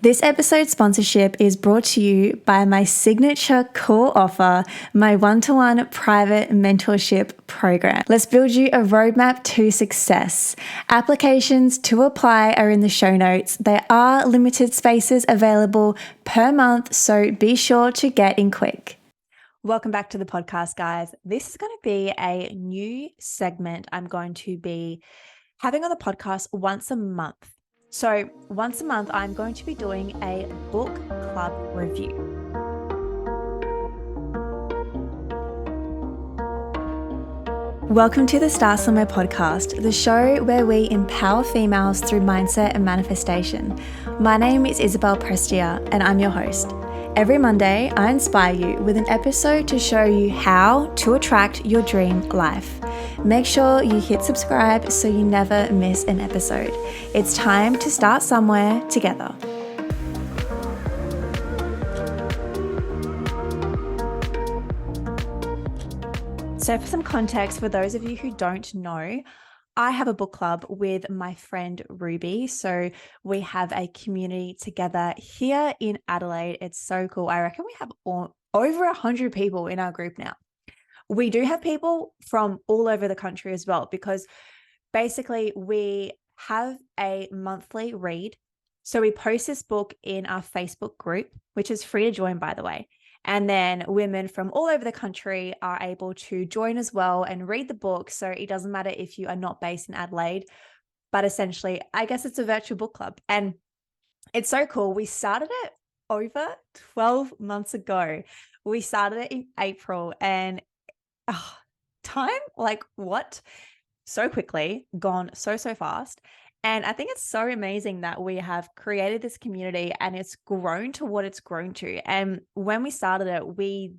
This episode's sponsorship is brought to you by my signature core offer, my one-to-one private mentorship program. Let's build you a roadmap to success. Applications to apply are in the show notes. There are limited spaces available per month, so be sure to get in quick. Welcome back to the podcast, guys. This is going to be a new segment I'm going to be having on the podcast once a month. So once a month, I'm going to be doing a book club review. Welcome to the Start Somewhere podcast, the show where we empower females through mindset and manifestation. My name is Isabelle Prestia, and I'm your host. Every Monday, I inspire you with an episode to show you how to attract your dream life. Make sure you hit subscribe so you never miss an episode. It's time to start somewhere together. So for some context, for those of you who don't know, I have a book club with my friend Ruby. So we have a community together here in Adelaide. It's so cool. I reckon we have over 100 people in our group now. We do have people from all over the country as well, because basically we have a monthly read. So we post this book in our Facebook group, which is free to join, by the way. And then women from all over the country are able to join as well and read the book. So it doesn't matter if you are not based in Adelaide, but essentially, I guess it's a virtual book club. And it's so cool. We started it over 12 months ago. We started it in April, and time, like what? So quickly, gone so fast. And I think it's so amazing that we have created this community and it's grown to what it's grown to. And when we started it, we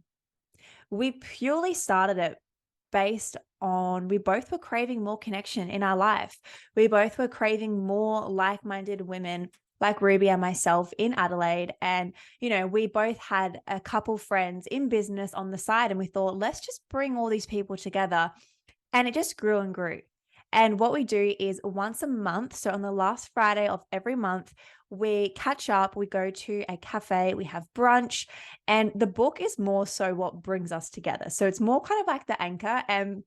purely started it based on, we both were craving more connection in our life. We both were craving more like-minded women like Ruby and myself in Adelaide. And, we both had a couple friends in business on the side, and we thought, let's just bring all these people together. And it just grew and grew. And what we do is once a month, so on the last Friday of every month, we catch up, we go to a cafe, we have brunch, and the book is more so what brings us together. So it's more kind of like the anchor, and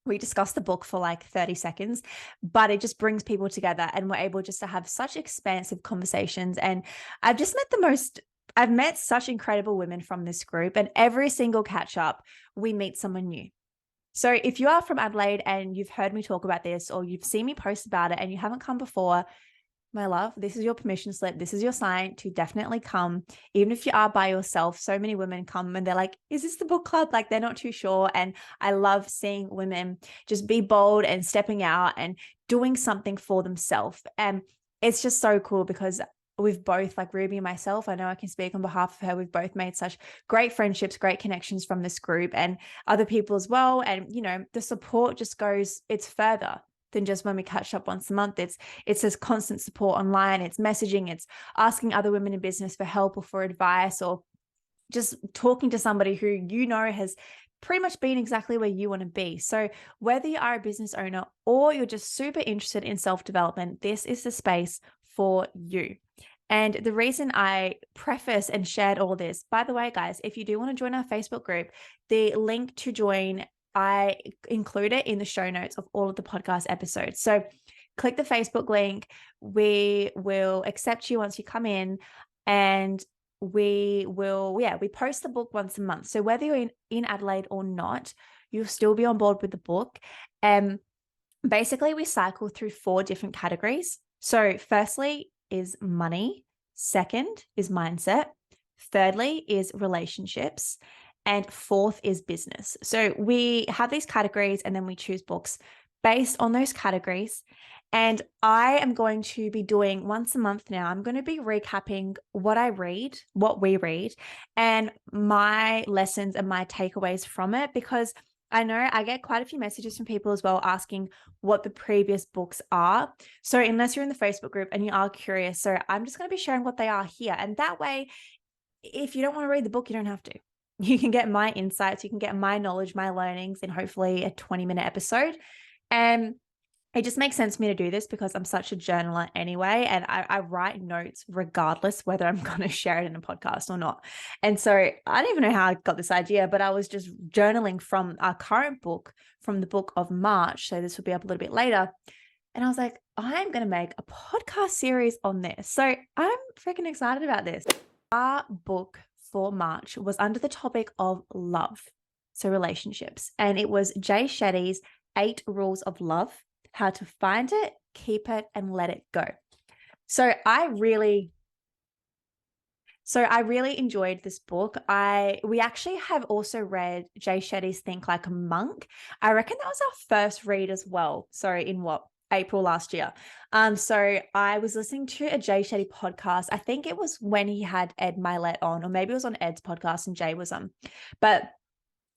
we discuss the book for like 30 seconds, but it just brings people together and we're able just to have such expansive conversations. And I've met such incredible women from this group, and every single catch up, we meet someone new. So if you are from Adelaide and you've heard me talk about this, or you've seen me post about it and you haven't come before, my love, this is your permission slip. This is your sign to definitely come. Even if you are by yourself, so many women come and they're like, is this the book club? Like, they're not too sure. And I love seeing women just be bold and stepping out and doing something for themselves. And it's just so cool because we've both, like Ruby and myself, I know I can speak on behalf of her, we've both made such great friendships, great connections from this group and other people as well. And, the support just goes, it's further than just when we catch up once a month. It's this constant support online, it's messaging, it's asking other women in business for help or for advice, or just talking to somebody who has pretty much been exactly where you want to be. So whether you are a business owner or you're just super interested in self-development, this is the space for you. And the reason I preface and shared all this, by the way, guys, if you do want to join our Facebook group, the link to join, I include it in the show notes of all of the podcast episodes. So click the Facebook link. We will accept you once you come in, and we post the book once a month. So whether you're in Adelaide or not, you'll still be on board with the book. And basically we cycle through 4 different categories. So firstly is money. Second is mindset. Thirdly is relationships. And 4th is business. So we have these categories and then we choose books based on those categories. And I am going to be doing once a month now, I'm going to be recapping what we read, and my lessons and my takeaways from it, because I know I get quite a few messages from people as well asking what the previous books are. So unless you're in the Facebook group and you are curious, so I'm just going to be sharing what they are here. And that way, if you don't want to read the book, you don't have to. You can get my insights, you can get my knowledge, my learnings in hopefully a 20-minute episode. And it just makes sense for me to do this because I'm such a journaler anyway. And I write notes regardless whether I'm going to share it in a podcast or not. And so I don't even know how I got this idea, but I was just journaling from our current book, from the book of March. So this will be up a little bit later. And I was like, I'm going to make a podcast series on this. So I'm freaking excited about this. Our book for March was under the topic of love. So relationships. And it was Jay Shetty's 8 Rules of Love. How to find it, keep it, and let it go. So I really enjoyed this book. We actually have also read Jay Shetty's Think Like a Monk. I reckon that was our first read as well. Sorry, in April last year. So I was listening to a Jay Shetty podcast. I think it was when he had Ed Milet on, or maybe it was on Ed's podcast and Jay was on. But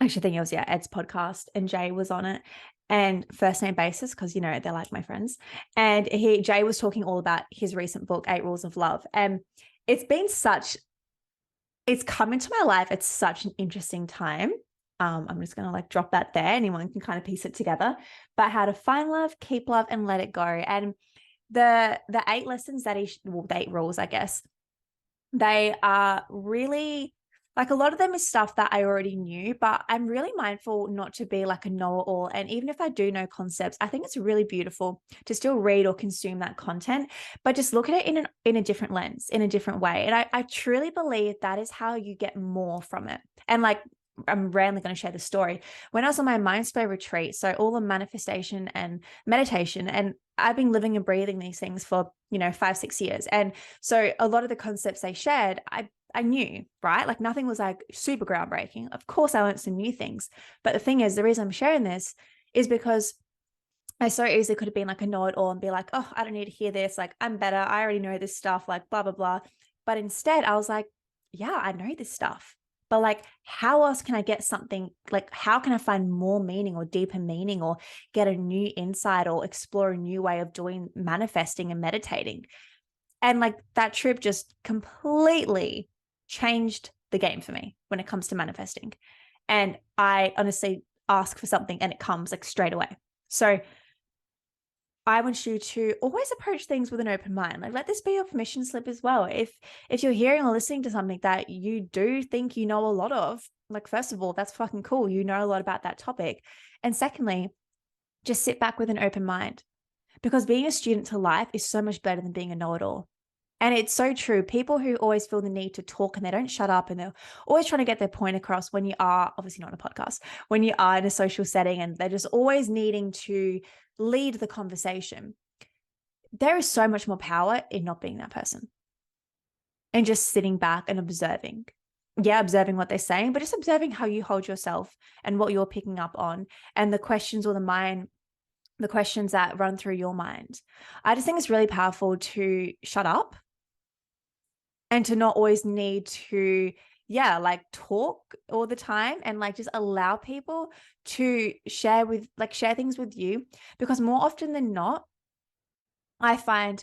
I actually think it was, Ed's podcast and Jay was on it. And first name basis, because, they're like my friends. And Jay was talking all about his recent book, 8 Rules of Love. And it's come into my life at such an interesting time. I'm just going to drop that there. Anyone can kind of piece it together. But how to find love, keep love, and let it go. And the 8 lessons that the 8 rules, I guess, they are really, a lot of them is stuff that I already knew, but I'm really mindful not to be like a know-it-all. And even if I do know concepts, I think it's really beautiful to still read or consume that content, but just look at it in a different lens, in a different way. And I truly believe that is how you get more from it. And I'm randomly going to share the story. When I was on my Mind Spray retreat, so all the manifestation and meditation, and I've been living and breathing these things for, 5-6 years. And so a lot of the concepts they shared, I knew, right? Nothing was super groundbreaking. Of course, I learned some new things. But the thing is, the reason I'm sharing this is because I so easily could have been a know-it-all and be like, oh, I don't need to hear this. I'm better. I already know this stuff, blah, blah, blah. But instead, I was like, yeah, I know this stuff. But how else can I get something? How can I find more meaning or deeper meaning or get a new insight or explore a new way of doing manifesting and meditating? And that trip just completely changed the game for me when it comes to manifesting. And I honestly ask for something and it comes straight away. So I want you to always approach things with an open mind. Let this be your permission slip as well. If you're hearing or listening to something that you do think you know a lot of, first of all, that's fucking cool. You know a lot about that topic. And secondly, just sit back with an open mind, because being a student to life is so much better than being a know-it-all. And it's so true. People who always feel the need to talk and they don't shut up and they're always trying to get their point across, when you are obviously not on a podcast, when you are in a social setting and they're just always needing to lead the conversation. There is so much more power in not being that person and just sitting back and observing. Yeah, observing what they're saying, but just observing how you hold yourself and what you're picking up on and the questions or the questions that run through your mind. I just think it's really powerful to shut up and to not always need to, talk all the time, and just allow people to share things with you. Because more often than not, I find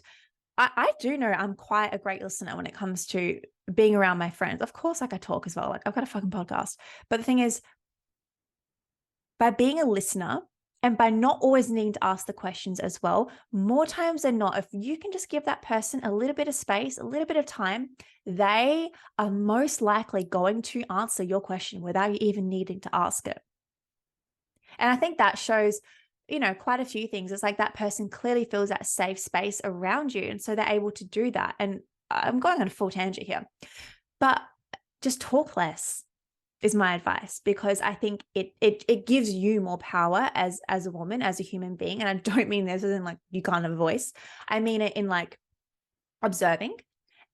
I do know I'm quite a great listener when it comes to being around my friends. Of course, I talk as well. I've got a fucking podcast. But the thing is, by being a listener, and by not always needing to ask the questions as well, more times than not, if you can just give that person a little bit of space, a little bit of time, they are most likely going to answer your question without you even needing to ask it. And I think that shows, quite a few things. It's that person clearly feels that safe space around you. And so they're able to do that. And I'm going on a full tangent here, but just talk less is my advice, because I think it gives you more power as a woman, as a human being. And I don't mean this as in you can't have a voice. I mean it in observing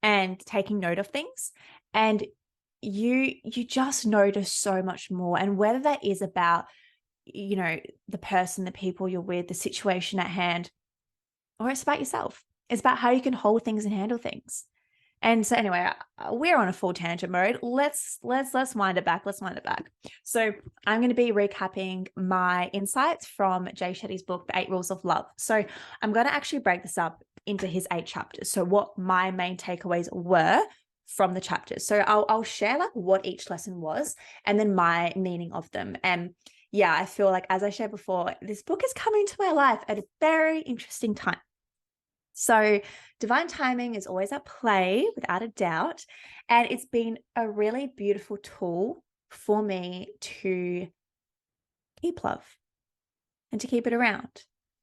and taking note of things. And you just notice so much more. And whether that is about, the person, the people you're with, the situation at hand, or it's about yourself. It's about how you can hold things and handle things. And so anyway, we're on a full tangent mode. Let's wind it back. Let's wind it back. So I'm going to be recapping my insights from Jay Shetty's book, The 8 Rules of Love. So I'm going to actually break this up into his 8 chapters. So what my main takeaways were from the chapters. So I'll share what each lesson was and then my meaning of them. And yeah, I feel like, as I shared before, this book is coming to my life at a very interesting time. So divine timing is always at play, without a doubt. And it's been a really beautiful tool for me to keep love and to keep it around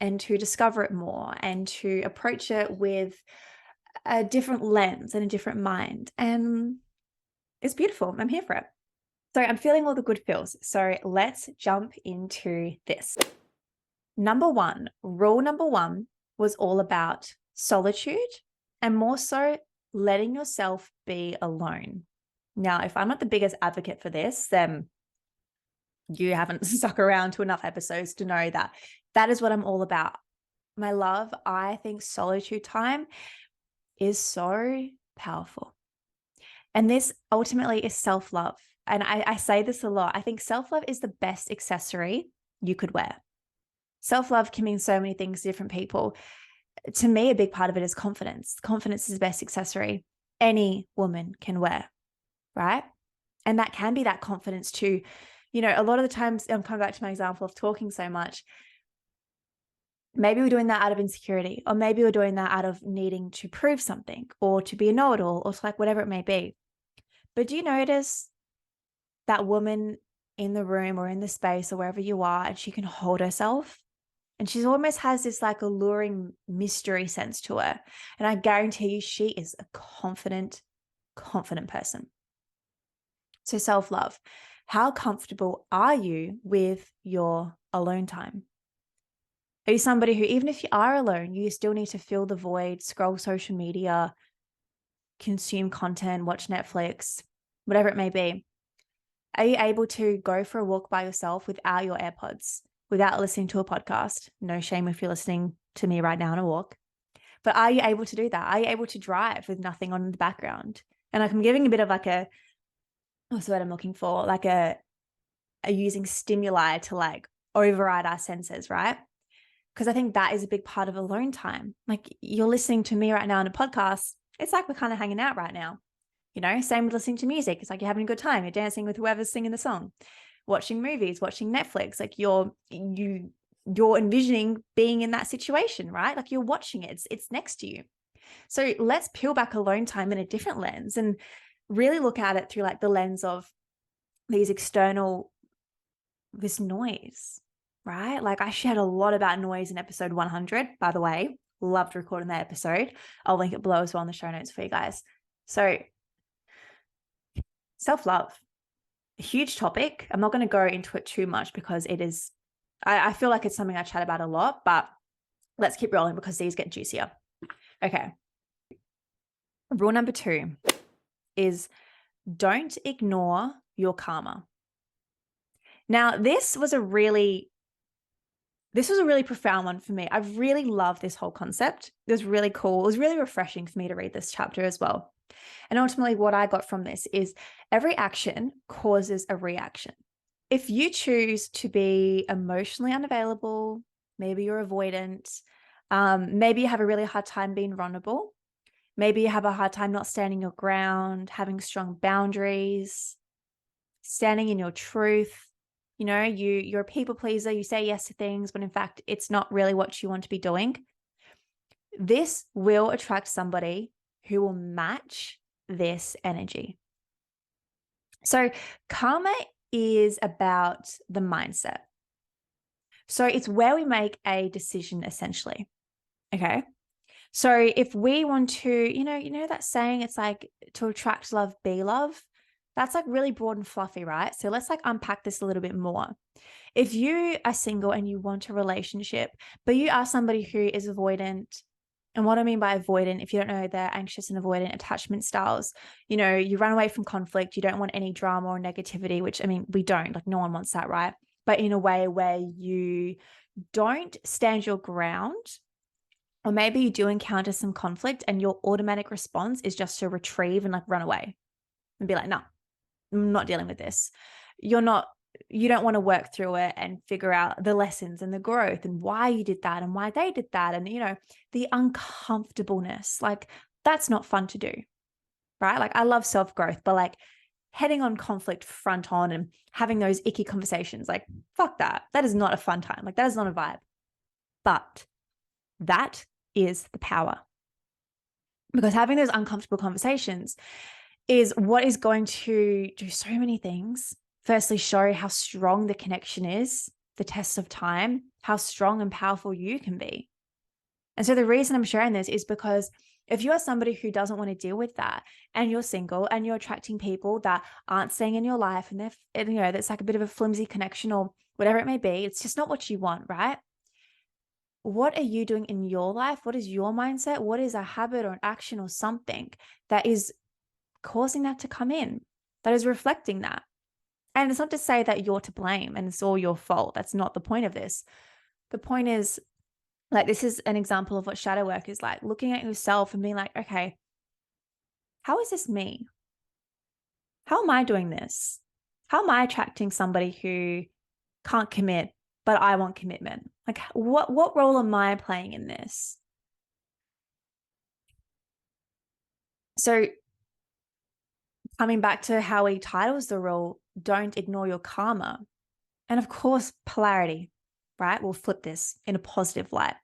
and to discover it more and to approach it with a different lens and a different mind. And it's beautiful. I'm here for it. So I'm feeling all the good feels. So let's jump into this. Rule number one was all about solitude and more so letting yourself be alone. Now, if I'm not the biggest advocate for this, then you haven't stuck around to enough episodes to know that that is what I'm all about. My love, I think solitude time is so powerful. And this ultimately is self-love. And I say this a lot. I think self-love is the best accessory you could wear. Self-love can mean so many things to different people. To me, a big part of it is confidence. Confidence is the best accessory any woman can wear, right? And that can be that confidence too. You know, a lot of the times, I'm coming back to my example of talking so much. Maybe we're doing that out of insecurity, or maybe we're doing that out of needing to prove something or to be a know-it-all or to like whatever it may be. But do you notice that woman in the room or in the space or wherever you are, and she can hold herself? And she almost has this like alluring mystery sense to her. And I guarantee you, she is a confident person. So self-love. How comfortable are you with your alone time? Are you somebody who, even if you are alone, you still need to fill the void, scroll social media, consume content, watch Netflix, whatever it may be? Are you able to go for a walk by yourself without your AirPods, without listening to a podcast? No shame if you're listening to me right now on a walk. But are you able to do that? Are you able to drive with nothing on in the background? And like I'm giving a bit of like what's the word I'm looking for? Like a using stimuli to like override our senses, right? Because I think that is a big part of alone time. Like you're listening to me right now on a podcast. It's like we're kind of hanging out right now. You know, same with listening to music. It's like you're having a good time. You're dancing with whoever's singing the song, watching movies, watching Netflix. Like you're envisioning being in that situation, right? Like you're watching it. It's next to you. So let's peel back alone time in a different lens and really look at it through like the lens of these external, this noise, right? Like I shared a lot about noise in episode 100, by the way. Loved recording that episode. I'll link it below as well in the show notes for you guys. So self-love, a huge topic. I'm not going to go into it too much because it is, I feel like it's something I chat about a lot, but let's keep rolling because these get juicier. Okay. Rule number 2 is don't ignore your karma. Now, this was a really profound one for me. I really love this whole concept. It was really cool. It was really refreshing for me to read this chapter as well. And ultimately what I got from this is every action causes a reaction. If you choose to be emotionally unavailable, maybe you're avoidant, maybe you have a really hard time being vulnerable, maybe you have a hard time not standing your ground, having strong boundaries, standing in your truth. You know, you're a people pleaser, you say yes to things, but in fact, it's not really what you want to be doing. This will attract somebody who will match this energy. So karma is about the mindset. So it's where we make a decision essentially. Okay. So if we want to, you know that saying, it's like to attract love, be love. That's like really broad and fluffy, right? So let's like unpack this a little bit more. If you are single and you want a relationship, but you are somebody who is avoidant, and what I mean by avoidant, if you don't know, they're anxious and avoidant attachment styles. You know, you run away from conflict. You don't want any drama or negativity, which I mean, we don't, like no one wants that, right? But in a way where you don't stand your ground, or maybe you do encounter some conflict and your automatic response is just to retrieve and like run away and be like, no, I'm not dealing with this. You don't want to work through it and figure out the lessons and the growth and why you did that and why they did that. And, you know, the uncomfortableness, like that's not fun to do, right? Like I love self-growth, but like heading on conflict front on and having those icky conversations. Like, fuck that. That is not a fun time. Like, that is not a vibe. But that is the power. Because having those uncomfortable conversations is what is going to do so many things. Firstly, show how strong the connection is, the test of time, how strong and powerful you can be. And so the reason I'm sharing this is because if you are somebody who doesn't want to deal with that and you're single and you're attracting people that aren't staying in your life and that's like a bit of a flimsy connection or whatever it may be, it's just not what you want, right? What are you doing in your life? What is your mindset? What is a habit or an action or something that is causing that to come in, that is reflecting that? And it's not to say that you're to blame and it's all your fault. That's not the point of this. The point is, like, this is an example of what shadow work is like, looking at yourself and being like, okay, how is this me? How am I doing this? How am I attracting somebody who can't commit, but I want commitment? Like, what role am I playing in this? So coming back to how he titles the rule, don't ignore your karma. And of course, polarity, right? We'll flip this in a positive light.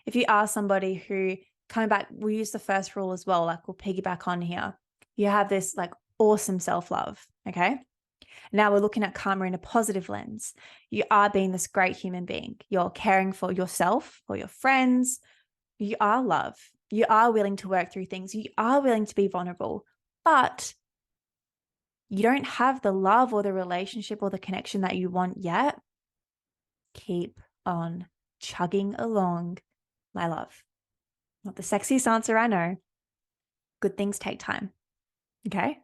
If you are somebody who, coming back, we'll use the first rule as well, like we'll piggyback on here. You have this like awesome self-love, okay? Now we're looking at karma in a positive lens. You are being this great human being. You're caring for yourself, for your friends. You are love. You are willing to work through things. You are willing to be vulnerable, but you don't have the love or the relationship or the connection that you want yet. Keep on chugging along, my love. Not the sexiest answer, I know. Good things take time. Okay?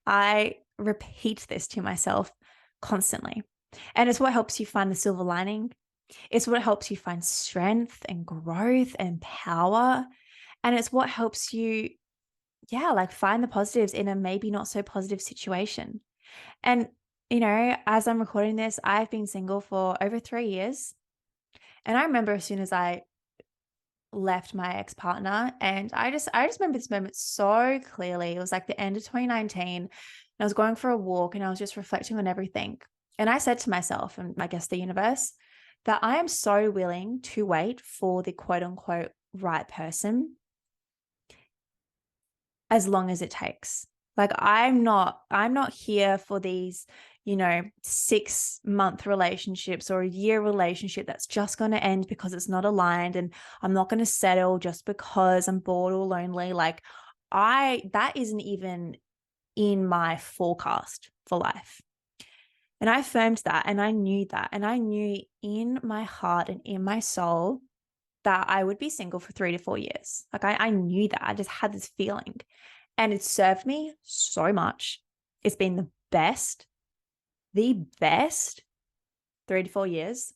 I repeat this to myself constantly. And it's what helps you find the silver lining. It's what helps you find strength and growth and power. And it's what helps you, like find the positives in a maybe not so positive situation. And, as I'm recording this, I've been single for over 3 years. And I remember as soon as I left my ex-partner, and I just remember this moment so clearly. It was like the end of 2019, and I was going for a walk and I was just reflecting on everything. And I said to myself, and I guess the universe, that I am so willing to wait for the quote unquote right person as long as it takes. Like, I'm not here for these, 6-month relationships or a year relationship that's just going to end because it's not aligned. And I'm not going to settle just because I'm bored or lonely. Like, that isn't even in my forecast for life. And I affirmed that, and I knew that, and I knew in my heart and in my soul that I would be single for 3 to 4 years. Like, I knew that. I just had this feeling, and it served me so much. It's been the best 3 to 4 years.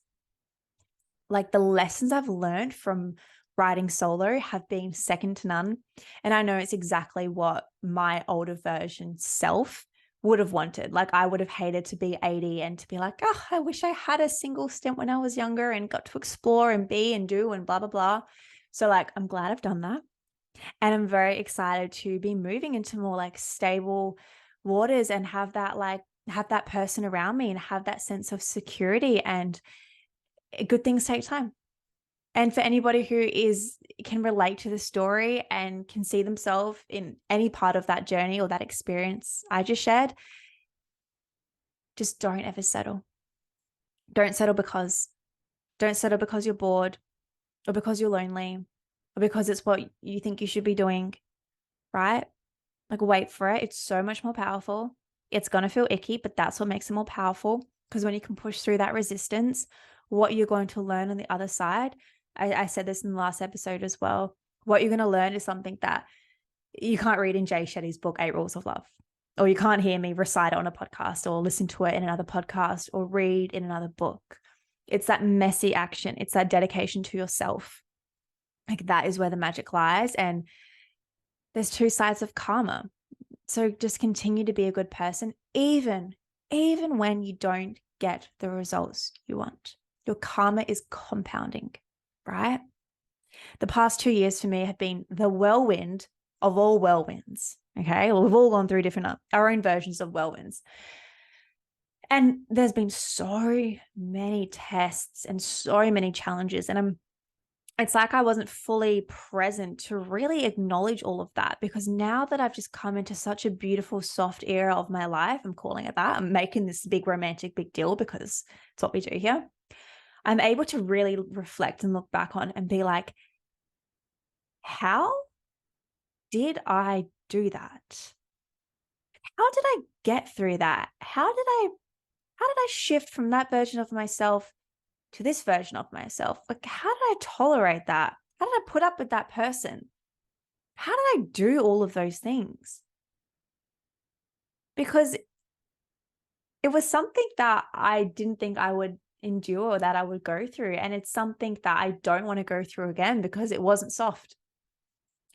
Like, the lessons I've learned from riding solo have been second to none. And I know it's exactly what my older version self would have wanted. Like, I would have hated to be 80 and to be like, oh, I wish I had a single stint when I was younger and got to explore and be and do and blah, blah, blah. So like, I'm glad I've done that. And I'm very excited to be moving into more like stable waters and have that person around me and have that sense of security. And good things take time. And for anybody who can relate to the story and can see themselves in any part of that journey or that experience I just shared, just don't ever settle. Don't settle because you're bored or because you're lonely or because it's what you think you should be doing, right? Like, wait for it. It's so much more powerful. It's going to feel icky, but that's what makes it more powerful, because when you can push through that resistance, what you're going to learn on the other side, I said this in the last episode as well, what you're going to learn is something that you can't read in Jay Shetty's book, 8 Rules of Love, or you can't hear me recite it on a podcast or listen to it in another podcast or read in another book. It's that messy action. It's that dedication to yourself. Like, that is where the magic lies. And there's 2 sides of karma. So just continue to be a good person, even when you don't get the results you want. Your karma is compounding, right? The past 2 years for me have been the whirlwind of all whirlwinds. Okay. Well, we've all gone through different, our own versions of whirlwinds. And there's been so many tests and so many challenges. And it's like I wasn't fully present to really acknowledge all of that, because now that I've just come into such a beautiful, soft era of my life, I'm calling it that. I'm making this big romantic big deal because it's what we do here. I'm able to really reflect and look back on and be like, how did I do that? How did I get through that? How did I shift from that version of myself to this version of myself? Like, how did I tolerate that? How did I put up with that person? How did I do all of those things? Because it was something that I didn't think I would endure, or that I would go through. And it's something that I don't want to go through again, because it wasn't soft.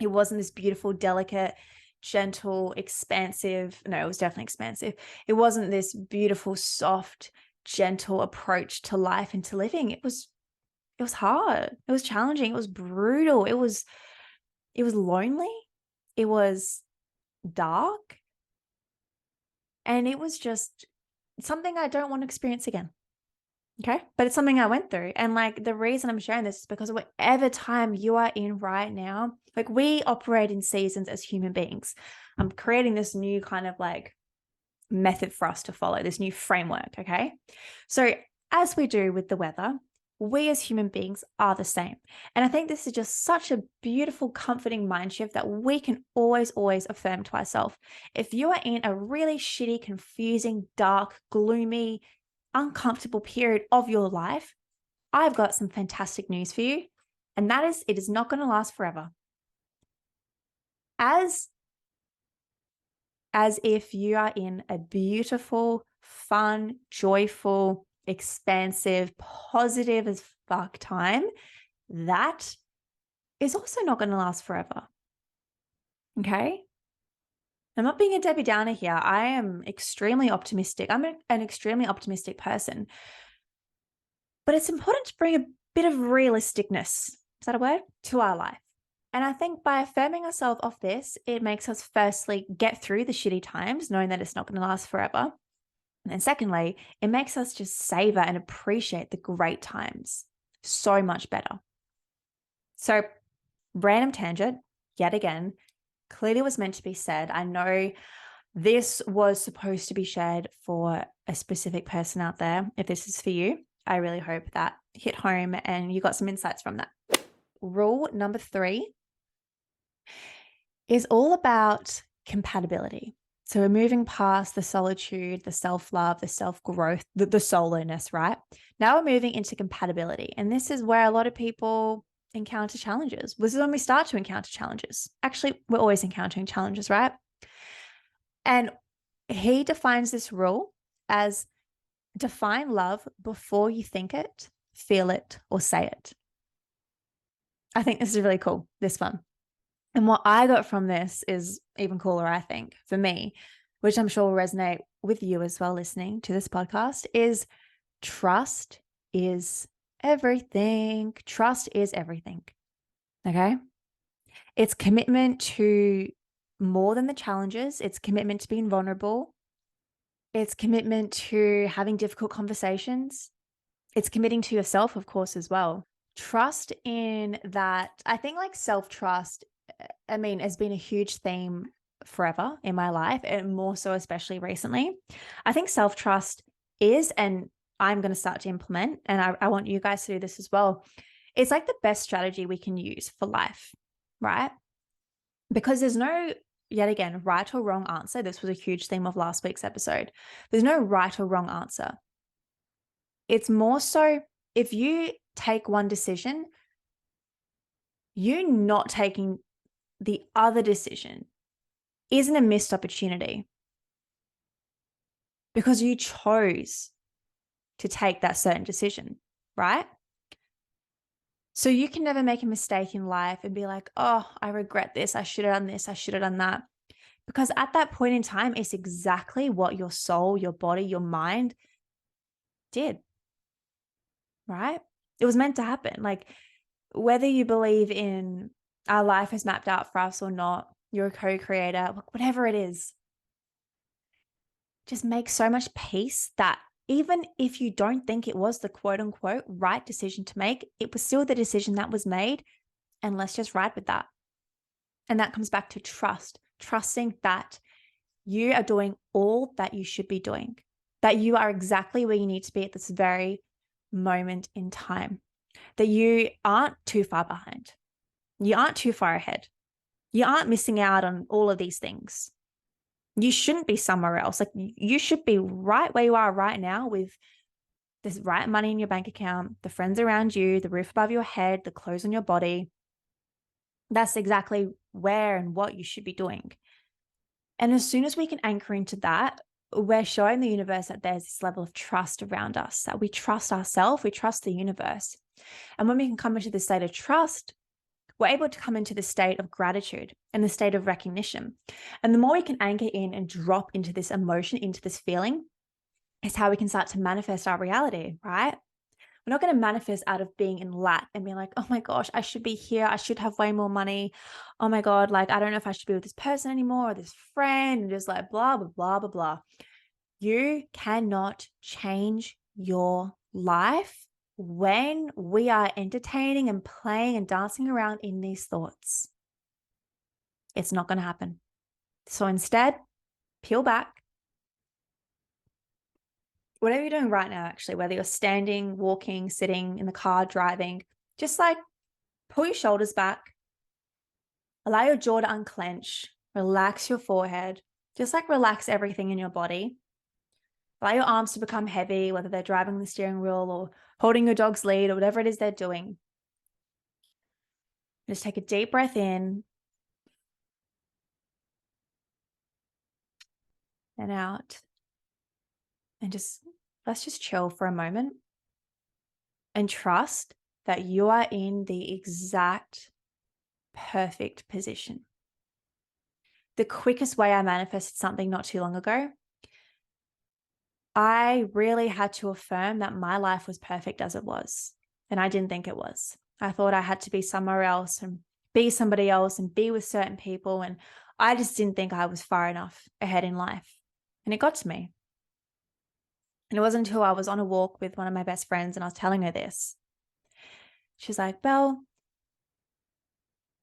It wasn't this beautiful, delicate, gentle, expansive. No, it was definitely expansive. It wasn't this beautiful, soft, gentle approach to life and to living. It was hard. It was challenging. It was brutal. It was lonely. It was dark. And it was just something I don't want to experience again. Okay. But it's something I went through. And like, the reason I'm sharing this is because whatever time you are in right now, like, we operate in seasons as human beings. I'm creating this new kind of like method for us to follow, this new framework. Okay. So as we do with the weather, we as human beings are the same. And I think this is just such a beautiful, comforting mind shift that we can always, always affirm to ourselves. If you are in a really shitty, confusing, dark, gloomy, uncomfortable period of your life, I've got some fantastic news for you. And that is, it is not going to last forever. As if you are in a beautiful, fun, joyful, expansive, positive as fuck time, that is also not going to last forever. Okay? I'm not being a Debbie Downer here. I am extremely optimistic. I'm an extremely optimistic person. But it's important to bring a bit of realisticness, is that a word, to our life. And I think by affirming ourselves of this, it makes us firstly get through the shitty times, knowing that it's not going to last forever. And then secondly, it makes us just savor and appreciate the great times so much better. So, random tangent, yet again, clearly was meant to be said. I know this was supposed to be shared for a specific person out there. If this is for you, I really hope that hit home and you got some insights from that. Rule number 3 is all about compatibility. So we're moving past the solitude, the self-love, the self-growth, the soloness, right? Now we're moving into compatibility. And this is where a lot of people encounter challenges. This is when we start to encounter challenges. Actually, we're always encountering challenges, right? And he defines this rule as define love before you think it, feel it, or say it. I think this is really cool, this one. And what I got from this is even cooler, I think, for me, which I'm sure will resonate with you as well listening to this podcast, is trust is everything. Trust is everything. Okay? It's commitment to more than the challenges. It's commitment to being vulnerable. It's commitment to having difficult conversations. It's committing to yourself, of course, as well. Trust in that. I think like self-trust, I mean, has been a huge theme forever in my life, and more so especially recently. I think self-trust is, and I'm going to start to implement, and I want you guys to do this as well. It's like the best strategy we can use for life, right? Because there's no, yet again, right or wrong answer. This was a huge theme of last week's episode. There's no right or wrong answer. It's more so, if you take one decision, you not taking the other decision isn't a missed opportunity, because you chose to take that certain decision, right? So you can never make a mistake in life and be like, oh, I regret this. I should have done this. I should have done that. Because at that point in time, it's exactly what your soul, your body, your mind did, right? It was meant to happen. Like, whether you believe in our life is mapped out for us or not, you're a co-creator, whatever it is. Just make so much peace that even if you don't think it was the quote unquote right decision to make, it was still the decision that was made. And let's just ride with that. And that comes back to trust, trusting that you are doing all that you should be doing, that you are exactly where you need to be at this very moment in time, that you aren't too far behind. You aren't too far ahead. You aren't missing out on all of these things. You shouldn't be somewhere else. Like, you should be right where you are right now with this right money in your bank account, the friends around you, the roof above your head, the clothes on your body. That's exactly where and what you should be doing. And as soon as we can anchor into that, we're showing the universe that there's this level of trust around us, that we trust ourselves, we trust the universe. And when we can come into this state of trust, we're able to come into the state of gratitude and the state of recognition. And the more we can anchor in and drop into this emotion, into this feeling, is how we can start to manifest our reality, right? We're not going to manifest out of being in lack and being like, oh my gosh, I should be here. I should have way more money. Oh my God, like, I don't know if I should be with this person anymore or this friend, and just like blah, blah, blah, blah, blah. You cannot change your life when we are entertaining and playing and dancing around in these thoughts. It's not going to happen. So instead, peel back. Whatever you're doing right now, actually, whether you're standing, walking, sitting in the car, driving, just like pull your shoulders back, allow your jaw to unclench, relax your forehead, just like relax everything in your body. Allow your arms to become heavy, whether they're driving the steering wheel or holding your dog's lead or whatever it is they're doing. Just take a deep breath in and out. And let's just chill for a moment and trust that you are in the exact perfect position. The quickest way I manifested something not too long ago, I really had to affirm that my life was perfect as it was. And I didn't think it was. I thought I had to be somewhere else and be somebody else and be with certain people. And I just didn't think I was far enough ahead in life. And it got to me. And it wasn't until I was on a walk with one of my best friends and I was telling her this. She's like, Belle,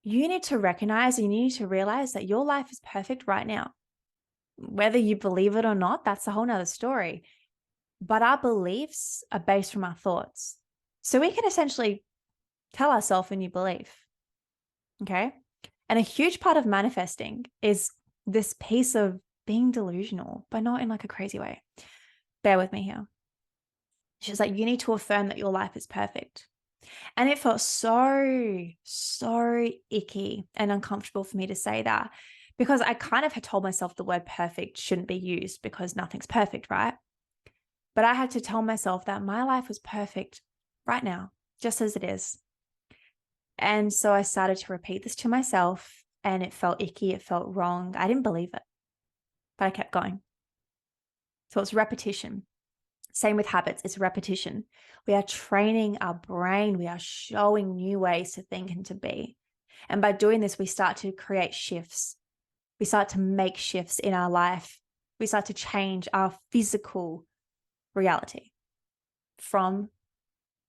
you need to recognize, you need to realize that your life is perfect right now. Whether you believe it or not, that's a whole nother story. But our beliefs are based from our thoughts. So we can essentially tell ourselves a new belief. Okay. And a huge part of manifesting is this piece of being delusional, but not in like a crazy way. Bear with me here. She's like, you need to affirm that your life is perfect. And it felt so icky and uncomfortable for me to say that, because I kind of had told myself the word perfect shouldn't be used because nothing's perfect, right? But I had to tell myself that my life was perfect right now, just as it is. And so I started to repeat this to myself, and it felt icky. It felt wrong. I didn't believe it, but I kept going. So it's repetition. Same with habits. It's repetition. We are training our brain. We are showing new ways to think and to be. And by doing this, we start to create shifts. We start to make shifts in our life. We start to change our physical reality from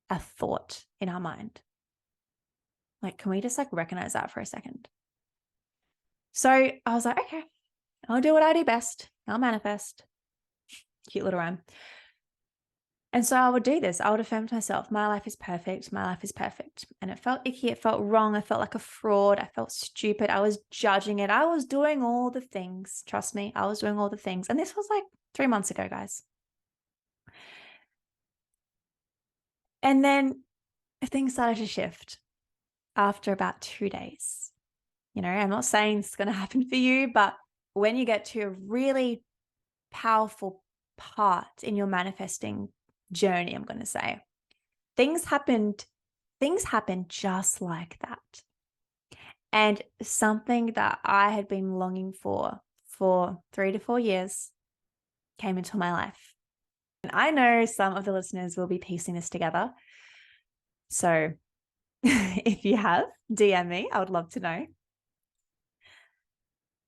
a thought in our mind. Like, can we just like recognize that for a second? So I was like, okay, I'll do what I do best. I'll manifest. Cute little rhyme. And so I would do this. I would affirm to myself, my life is perfect. My life is perfect. And it felt icky. It felt wrong. I felt like a fraud. I felt stupid. I was judging it. I was doing all the things. Trust me, I was doing all the things. And this was like 3 months ago, guys. And then things started to shift after about 2 days. You know, I'm not saying it's going to happen for you, but when you get to a really powerful part in your manifesting journey, I'm going to say, things happen just like that. And something that I had been longing for 3 to 4 years came into my life. And I know some of the listeners will be piecing this together. So if you have, DM me. I would love to know.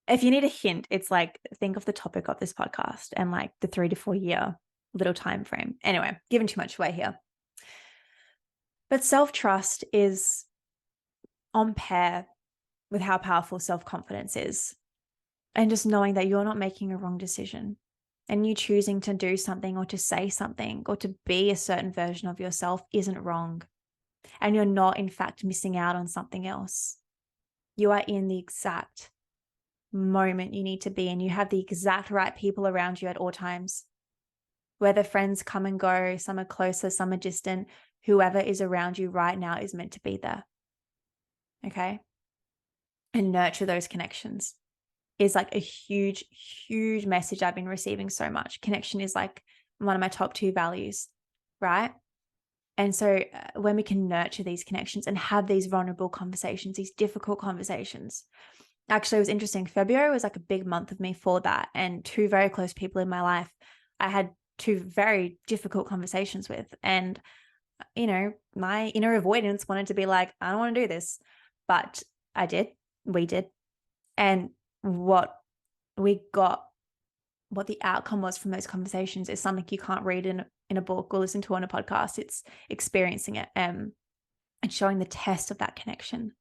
If you need a hint, it's like, think of the topic of this podcast and like the 3 to 4 year little time frame. Anyway, giving too much away here. But self-trust is on pair with how powerful self-confidence is. And just knowing that you're not making a wrong decision, and you choosing to do something or to say something or to be a certain version of yourself isn't wrong. And you're not, in fact, missing out on something else. You are in the exact moment you need to be in. You have the exact right people around you at all times. Whether friends come and go, some are closer, some are distant, whoever is around you right now is meant to be there. Okay? And nurture those connections is like a huge, huge message I've been receiving so much. Connection is like one of my top 2 values, right? And so when we can nurture these connections and have these vulnerable conversations, these difficult conversations. Actually, it was interesting. February was like a big month of me for that. And 2 very close people in my life, I had 2 very difficult conversations with. And, you know, my inner avoidance wanted to be like, I don't want to do this. But I did. We did. And what we got, what the outcome was from those conversations is something you can't read in a book or listen to on a podcast. It's experiencing it and showing the test of that connection.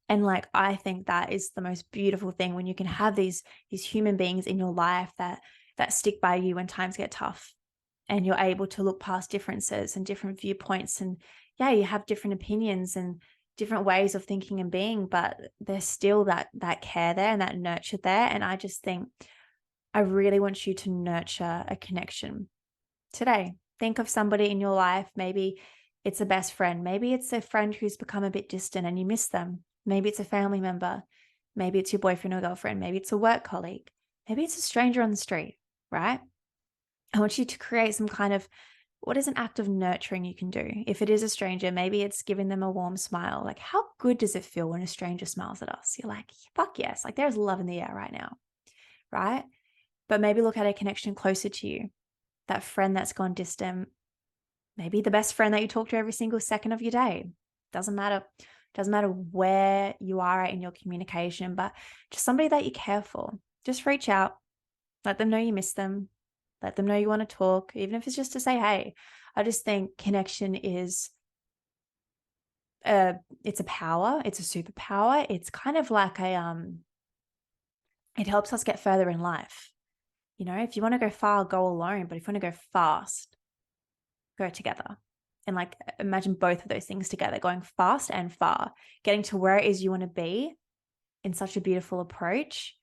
And like, I think that is the most beautiful thing when you can have these human beings in your life that stick by you when times get tough, and you're able to look past differences and different viewpoints. And yeah, you have different opinions and different ways of thinking and being, but there's still that care there and that nurture there. And I just think I really want you to nurture a connection today. Think of somebody in your life. Maybe it's a best friend. Maybe it's a friend who's become a bit distant and you miss them. Maybe it's a family member. Maybe it's your boyfriend or girlfriend. Maybe it's a work colleague. Maybe it's a stranger on the street, right? I want you to create some kind of, what is an act of nurturing you can do? If it is a stranger, maybe it's giving them a warm smile. Like, how good does it feel when a stranger smiles at us? You're like, fuck yes. Like, there's love in the air right now, right? But maybe look at a connection closer to you, that friend that's gone distant, maybe the best friend that you talk to every single second of your day. Doesn't matter where you are at in your communication, but just somebody that you care for. Just reach out, let them know you miss them, let them know you want to talk, even if it's just to say, hey. I just think connection is it's a power, it's a superpower. It's kind of like it helps us get further in life. You know, if you want to go far, go alone. But if you want to go fast, go together. And like, imagine both of those things together, going fast and far, getting to where it is you want to be in such a beautiful approach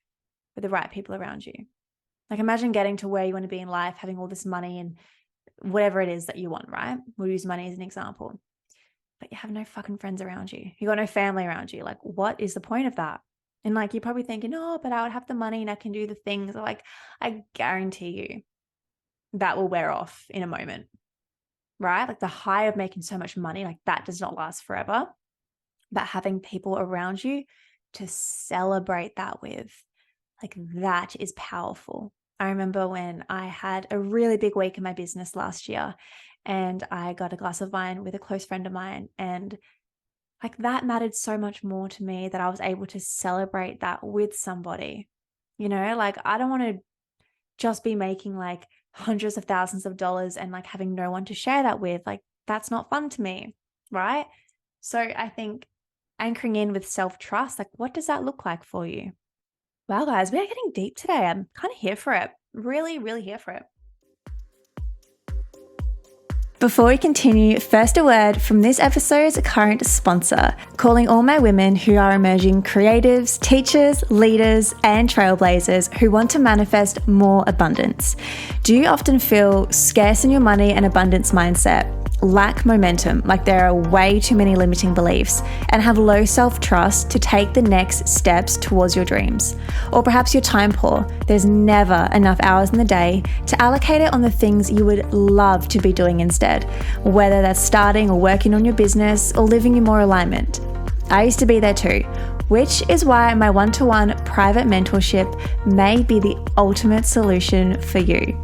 with the right people around you. Like, imagine getting to where you want to be in life, having all this money and whatever it is that you want, right? We'll use money as an example. But you have no fucking friends around you. You got no family around you. Like, what is the point of that? And like, you're probably thinking, oh, but I would have the money and I can do the things. Like, I guarantee you that will wear off in a moment, right? Like, the high of making so much money, like that does not last forever. But having people around you to celebrate that with, like, that is powerful. I remember when I had a really big week in my business last year and I got a glass of wine with a close friend of mine, and like, that mattered so much more to me that I was able to celebrate that with somebody. You know, like, I don't want to just be making like hundreds of thousands of dollars and like having no one to share that with. Like, that's not fun to me, right? So I think anchoring in with self-trust, like, what does that look like for you? Wow, guys, we are getting deep today. I'm kind of here for it. Really, really here for it. Before we continue, first a word from this episode's current sponsor, calling all my women who are emerging creatives, teachers, leaders, and trailblazers who want to manifest more abundance. Do you often feel scarce in your money and abundance mindset, lack momentum, like there are way too many limiting beliefs, and have low self-trust to take the next steps towards your dreams? Or perhaps you're time poor. There's never enough hours in the day to allocate it on the things you would love to be doing instead, whether that's starting or working on your business or living in more alignment. I used to be there too, which is why my one-to-one private mentorship may be the ultimate solution for you.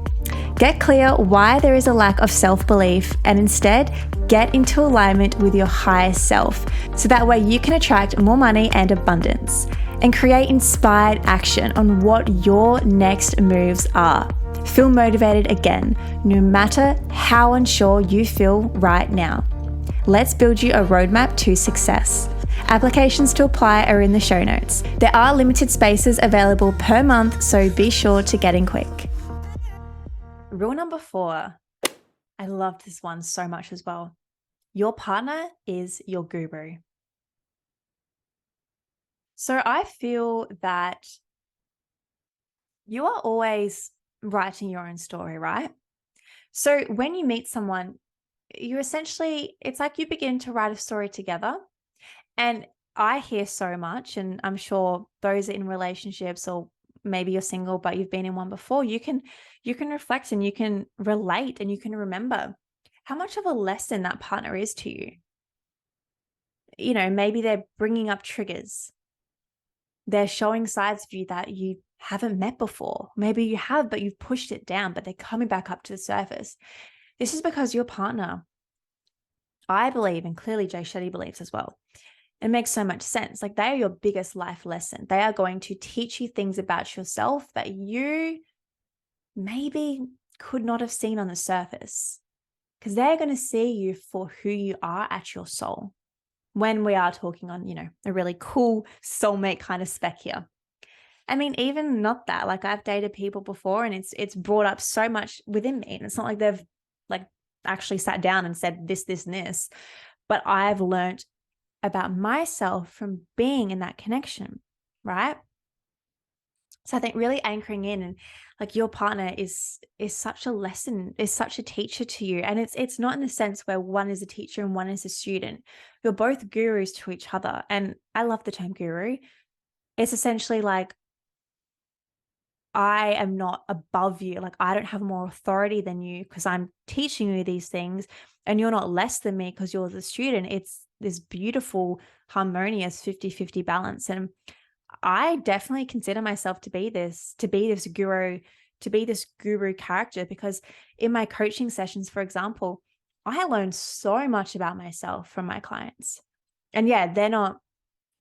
Get clear why there is a lack of self-belief and instead get into alignment with your highest self so that way you can attract more money and abundance and create inspired action on what your next moves are. Feel motivated again, no matter how unsure you feel right now. Let's build you a roadmap to success. Applications to apply are in the show notes. There are limited spaces available per month, so be sure to get in quick. Rule number 4. I love this one so much as well. Your partner is your guru. So I feel that you are always writing your own story, right? So when you meet someone, you essentially, it's like you begin to write a story together. And I hear so much, and I'm sure those in relationships, or maybe you're single but you've been in one before, you can reflect and you can relate and you can remember how much of a lesson that partner is to you. You know, maybe they're bringing up triggers. They're showing sides of you that you haven't met before. Maybe you have, but you've pushed it down, but they're coming back up to the surface. This is because your partner, I believe, and clearly Jay Shetty believes as well, it makes so much sense. Like, they are your biggest life lesson. They are going to teach you things about yourself that you maybe could not have seen on the surface, because they're going to see you for who you are at your soul. When we are talking on, you know, a really cool soulmate kind of spec here. I mean, even not that, like, I've dated people before and it's brought up so much within me. And it's not like they've like actually sat down and said this, and this, but I've learned about myself from being in that connection, right? So I think really anchoring in, and like, your partner is such a lesson, is such a teacher to you. And it's not in the sense where one is a teacher and one is a student. You're both gurus to each other. And I love the term guru. It's essentially like, I am not above you. Like, I don't have more authority than you because I'm teaching you these things, and you're not less than me because you're the student. It's this beautiful, harmonious 50-50 balance. And I definitely consider myself to be this guru, character, because in my coaching sessions, for example, I learned so much about myself from my clients. And yeah,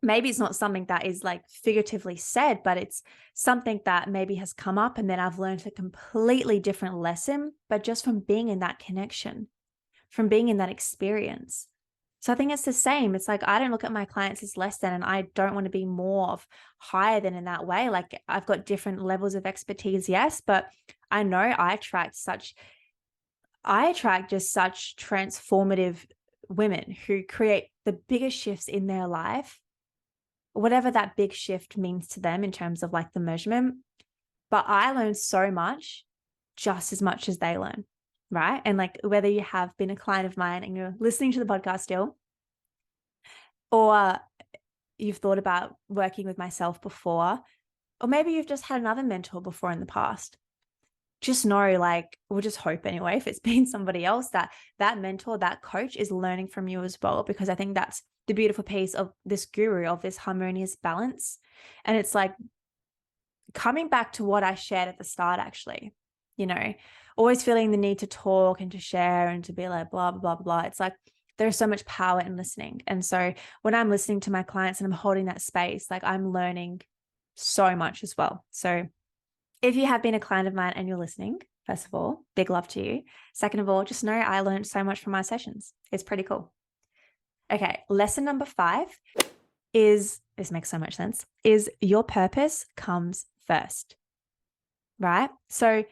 maybe it's not something that is like figuratively said, but it's something that maybe has come up, and then I've learned a completely different lesson, but just from being in that connection, from being in that experience. So I think it's the same. It's like, I don't look at my clients as less than, and I don't want to be more of higher than in that way. Like, I've got different levels of expertise, yes, but I know I attract just such transformative women who create the biggest shifts in their life, whatever that big shift means to them in terms of like the measurement. But I learn so much, just as much as they learn. Right. And like, whether you have been a client of mine and you're listening to the podcast still, or you've thought about working with myself before, or maybe you've just had another mentor before in the past, just know, like, we'll just hope anyway, if it's been somebody else, that mentor, that coach is learning from you as well, because I think that's the beautiful piece of this guru, of this harmonious balance. And it's like coming back to what I shared at the start, actually, you know, always feeling the need to talk and to share and to be like, blah, blah, blah, blah. It's like, there's so much power in listening. And so when I'm listening to my clients and I'm holding that space, like, I'm learning so much as well. So if you have been a client of mine and you're listening, first of all, big love to you. Second of all, just know I learned so much from my sessions. It's pretty cool. Okay, lesson number 5 is, this makes so much sense, is your purpose comes first, right? So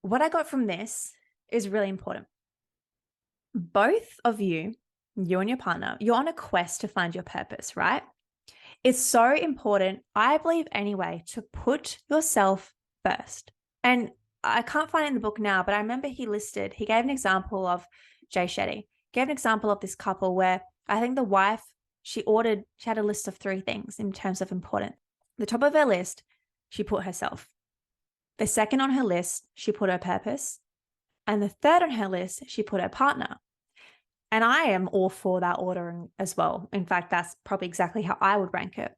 what I got from this is really important. Both of you and your partner, you're on a quest to find your purpose, right? It's so important, I believe anyway, to put yourself first. And I can't find it in the book now, but I remember he gave an example of Jay Shetty, gave an example of this couple where I think the wife, she had a list of 3 things in terms of important. The top of her list, she put herself. The second on her list, she put her purpose. And the third on her list, she put her partner. And I am all for that ordering as well. In fact, that's probably exactly how I would rank it.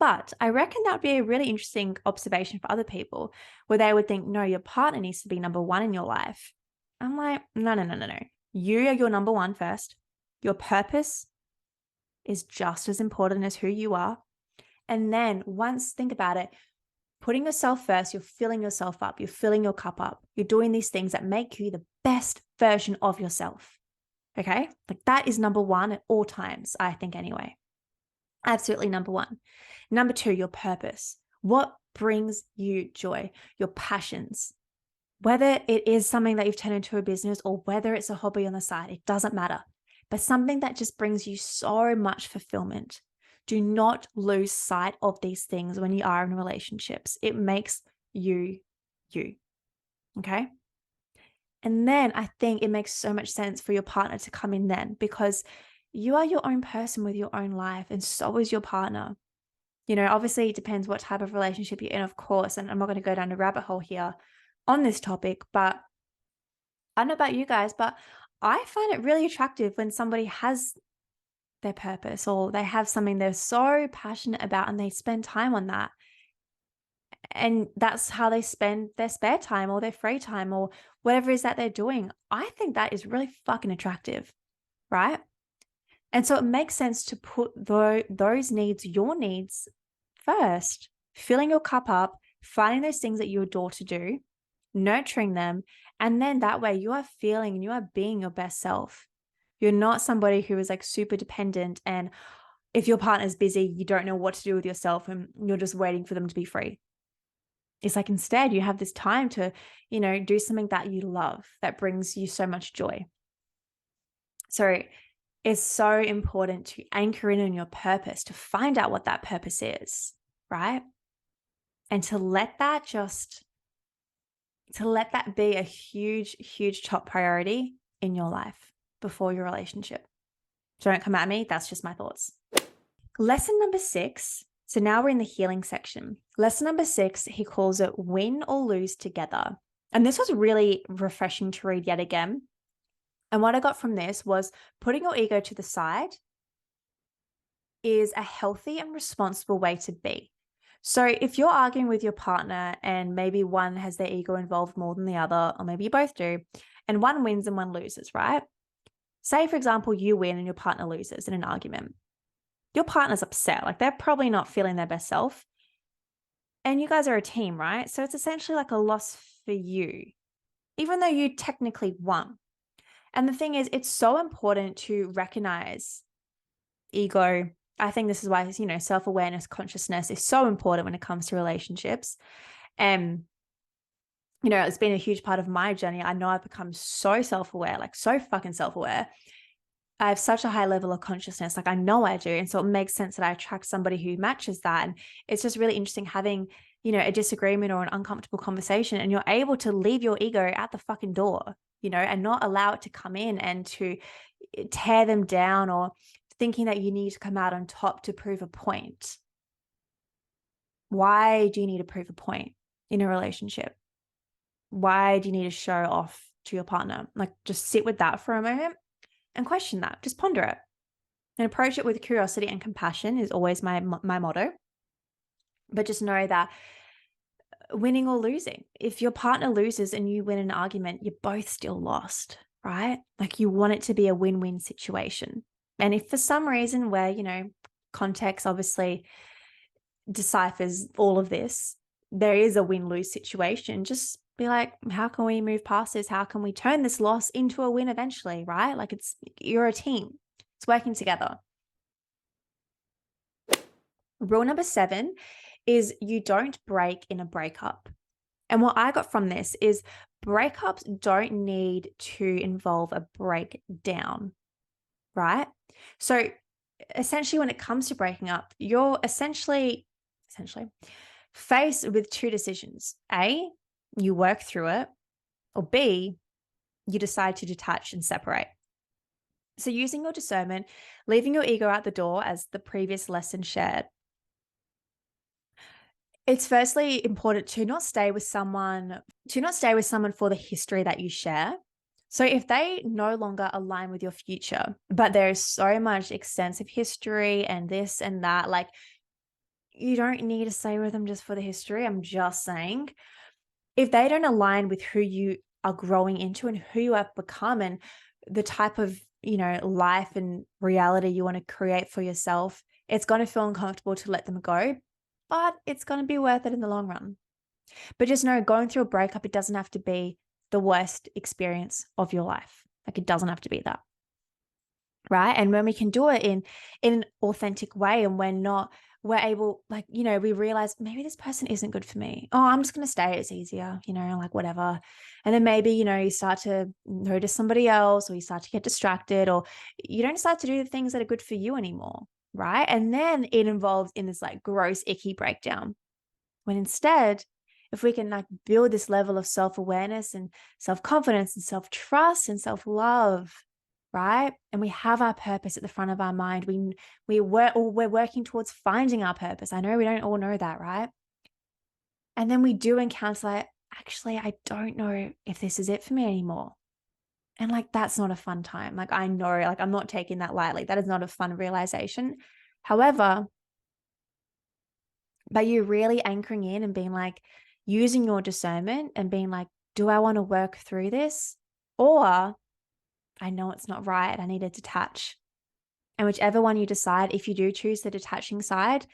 But I reckon that would be a really interesting observation for other people where they would think, no, your partner needs to be number one in your life. I'm like, no, no, no, no, no. You are your number one first. Your purpose is just as important as who you are. And then once, think about it, putting yourself first, you're filling yourself up, you're filling your cup up, you're doing these things that make you the best version of yourself. Okay? Like that is number one at all times, I think, anyway. Absolutely number one. Number two, your purpose. What brings you joy? Your passions. Whether it is something that you've turned into a business or whether it's a hobby on the side, it doesn't matter. But something that just brings you so much fulfillment. Do not lose sight of these things when you are in relationships. It makes you, you. Okay? And then I think it makes so much sense for your partner to come in then, because you are your own person with your own life, and so is your partner. You know, obviously it depends what type of relationship you're in, of course, and I'm not going to go down a rabbit hole here on this topic, but I don't know about you guys, but I find it really attractive when somebody has their purpose or they have something they're so passionate about and they spend time on that. And that's how they spend their spare time or their free time or whatever it is that they're doing. I think that is really fucking attractive, right? And so it makes sense to put those needs, your needs first, filling your cup up, finding those things that you adore to do, nurturing them. And then that way you are feeling and you are being your best self. You're not somebody who is like super dependent. And if your partner's busy, you don't know what to do with yourself and you're just waiting for them to be free. It's like instead you have this time to, you know, do something that you love that brings you so much joy. So it's so important to anchor in on your purpose, to find out what that purpose is, right? And to let that be a huge, huge top priority in your life before your relationship. Don't come at me. That's just my thoughts. Lesson number 6. So now we're in the healing section. Lesson number 6, he calls it win or lose together. And this was really refreshing to read yet again. And what I got from this was putting your ego to the side is a healthy and responsible way to be. So if you're arguing with your partner and maybe one has their ego involved more than the other, or maybe you both do, and one wins and one loses, right? Say, for example, you win and your partner loses in an argument. Your partner's upset. Like they're probably not feeling their best self. And you guys are a team, right? So it's essentially like a loss for you, even though you technically won. And the thing is, it's so important to recognize ego. I think this is why, you know, self-awareness, consciousness is so important when it comes to relationships. And, you know, it's been a huge part of my journey. I know I've become so self-aware, like so fucking self-aware. I have such a high level of consciousness, like I know I do. And so it makes sense that I attract somebody who matches that. And it's just really interesting having, you know, a disagreement or an uncomfortable conversation and you're able to leave your ego at the fucking door, you know, and not allow it to come in and to tear them down or thinking that you need to come out on top to prove a point. Why do you need to prove a point in a relationship? Why do you need to show off to your partner? Like just sit with that for a moment and question that. Just ponder it and approach it with curiosity and compassion is always my motto. But just know that winning or losing, if your partner loses and you win an argument, you're both still lost, right? Like you want it to be a win-win situation. And if for some reason where, you know, context obviously deciphers all of this, there is a win-lose situation, just be like, how can we move past this? How can we turn this loss into a win eventually, right? Like you're a team. It's working together. Rule number 7 is you don't break in a breakup. And what I got from this is breakups don't need to involve a breakdown, right? So essentially when it comes to breaking up, you're essentially faced with 2 decisions. A, you work through it, or B, you decide to detach and separate. So using your discernment, leaving your ego out the door as the previous lesson shared. It's firstly important to not stay with someone for the history that you share. So if they no longer align with your future, but there is so much extensive history and this and that, like you don't need to stay with them just for the history. I'm just saying, if they don't align with who you are growing into and who you have become and the type of, life and reality you want to create for yourself, it's going to feel uncomfortable to let them go, but it's going to be worth it in the long run. But just know, going through a breakup, it doesn't have to be the worst experience of your life. Like, it doesn't have to be that. Right. And when we can do it in an authentic way, and we're able, like, we realize maybe this person isn't good for me. Oh, I'm just going to stay. It's easier, like whatever. And then maybe, you start to notice somebody else, or you start to get distracted, or you don't start to do the things that are good for you anymore. Right. And then it involves in this like gross, icky breakdown. When instead, if we can like build this level of self-awareness and self-confidence and self-trust and self-love, right? And we have our purpose at the front of our mind. We're working towards finding our purpose. I know we don't all know that, right? And then we do encounter like, actually, I don't know if this is it for me anymore. And like, that's not a fun time. Like, I know, like, I'm not taking that lightly. That is not a fun realization. However, by you really anchoring in and being like, using your discernment and being like, do I want to work through this? Or I know it's not right. I need to detach. And whichever one you decide, if you do choose the detaching side,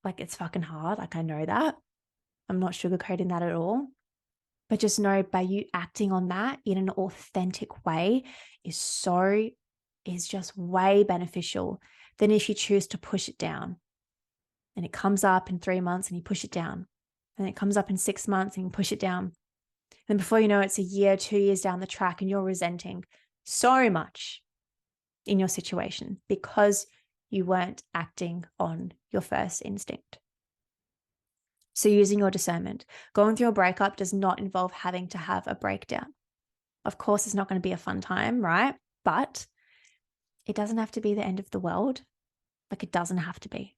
like, it's fucking hard. Like, I know that. I'm not sugarcoating that at all. But just know, by you acting on that in an authentic way is just way beneficial than if you choose to push it down. And it comes up in 3 months and you push it down. And it comes up in 6 months and you push it down. And before you know it, it's a year, 2 years down the track, and you're resenting so much in your situation because you weren't acting on your first instinct. So using your discernment, going through a breakup does not involve having to have a breakdown. Of course, it's not going to be a fun time, right? But it doesn't have to be the end of the world. Like, it doesn't have to be.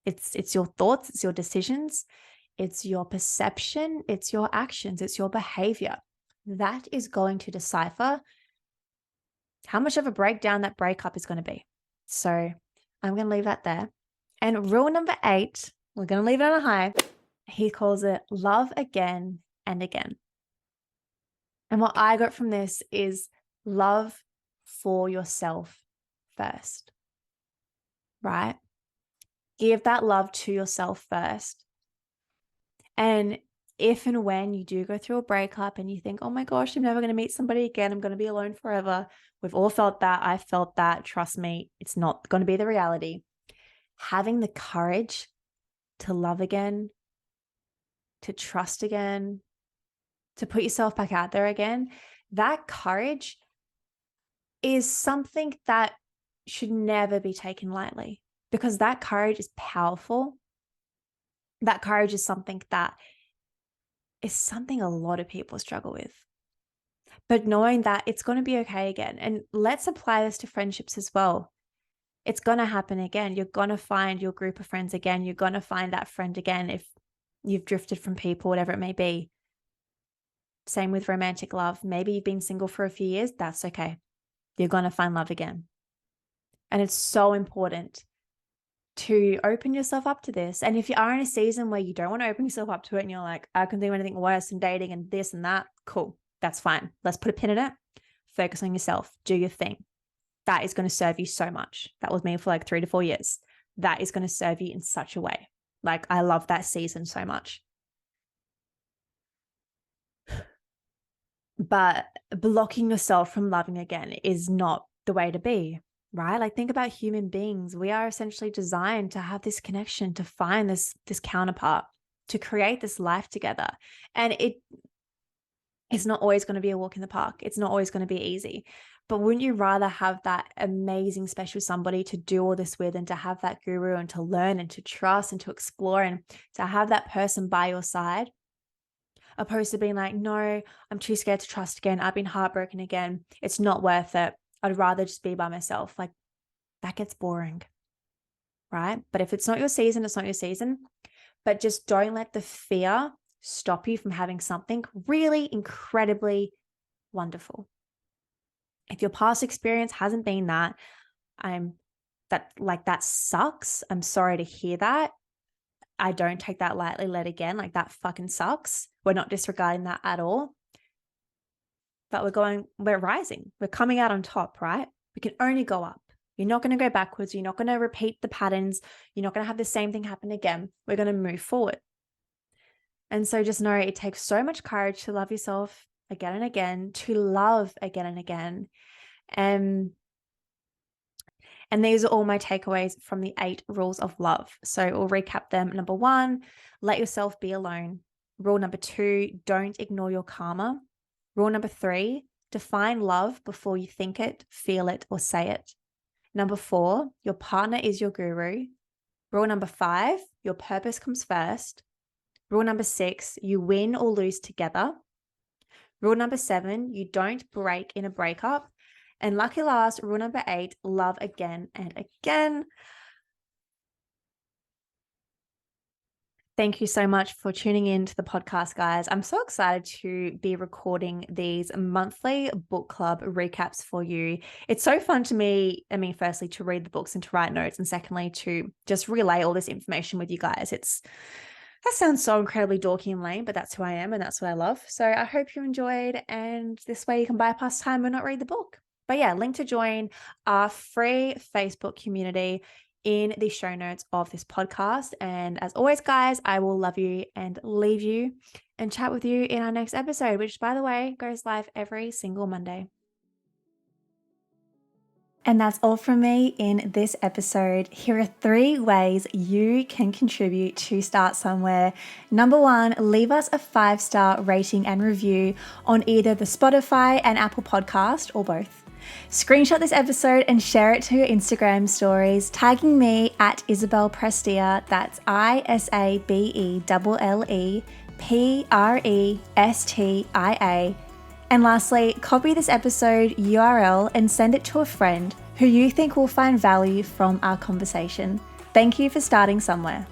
It's your thoughts, it's your decisions, it's your perception, it's your actions, it's your behavior. That is going to decipher how much of a breakdown that breakup is going to be. So I'm going to leave that there. And rule number 8, we're going to leave it on a high. He calls it love again and again. And what I got from this is love for yourself first, right? Give that love to yourself first. And if and when you do go through a breakup and you think, oh my gosh, I'm never going to meet somebody again, I'm going to be alone forever. We've all felt that. I felt that. Trust me, it's not going to be the reality. Having the courage to love again, to trust again, to put yourself back out there again, that courage is something that should never be taken lightly, because that courage is powerful. That courage is something that is something a lot of people struggle with. But knowing that it's going to be okay again. And let's apply this to friendships as well. It's going to happen again. You're going to find your group of friends again. You're going to find that friend again if you've drifted from people, whatever it may be. Same with romantic love. Maybe you've been single for a few years. That's okay. You're going to find love again. And it's so important to open yourself up to this. And if you are in a season where you don't want to open yourself up to it and you're like, I can think of anything worse than dating and this and that, cool. That's fine. Let's put a pin in it. Focus on yourself. Do your thing. That is going to serve you so much. That was me for like 3 to 4 years. That is going to serve you in such a way. Like, I love that season so much. But blocking yourself from loving again is not the way to be, right? Like, think about human beings. We are essentially designed to have this connection, to find this counterpart, to create this life together. And it's not always going to be a walk in the park. It's not always going to be easy. But wouldn't you rather have that amazing special somebody to do all this with, and to have that guru, and to learn and to trust and to explore, and to have that person by your side, opposed to being like, no, I'm too scared to trust again. I've been heartbroken again. It's not worth it. I'd rather just be by myself. Like, that gets boring, right? But if it's not your season, it's not your season. But just don't let the fear stop you from having something really incredibly wonderful. If your past experience hasn't been that, that sucks. I'm sorry to hear that. I don't take that lightly yet again. Like, that fucking sucks. We're not disregarding that at all. But we're rising. We're coming out on top, right? We can only go up. You're not going to go backwards. You're not going to repeat the patterns. You're not going to have the same thing happen again. We're going to move forward. And so just know it takes so much courage to love yourself again and again, to love again and again. And these are all my takeaways from the 8 rules of love. So we'll recap them. Number 1, let yourself be alone. Rule number 2, don't ignore your karma. Rule number 3, define love before you think it, feel it, or say it. Number 4, your partner is your guru. Rule number 5, your purpose comes first. Rule number 6, you win or lose together. Rule number 7, you don't break in a breakup. And lucky last, rule number 8, love again and again. Thank you so much for tuning in to the podcast, guys. I'm so excited to be recording these monthly book club recaps for you. It's so fun to me, firstly, to read the books and to write notes, and secondly, to just relay all this information with you guys. That sounds so incredibly dorky and lame, but that's who I am and that's what I love. So I hope you enjoyed, and this way you can bypass time and not read the book. But yeah, link to join our free Facebook community in the show notes of this podcast. And as always, guys, I will love you and leave you and chat with you in our next episode, which, by the way, goes live every single Monday. And that's all from me in this episode. Here are 3 ways you can contribute to Start Somewhere. Number 1, leave us a 5-star rating and review on either the Spotify and Apple podcast or both. Screenshot this episode and share it to your Instagram stories, tagging me at Isabelle Prestia. That's ISABELLEPRESTIA. And lastly, copy this episode URL and send it to a friend who you think will find value from our conversation. Thank you for starting somewhere.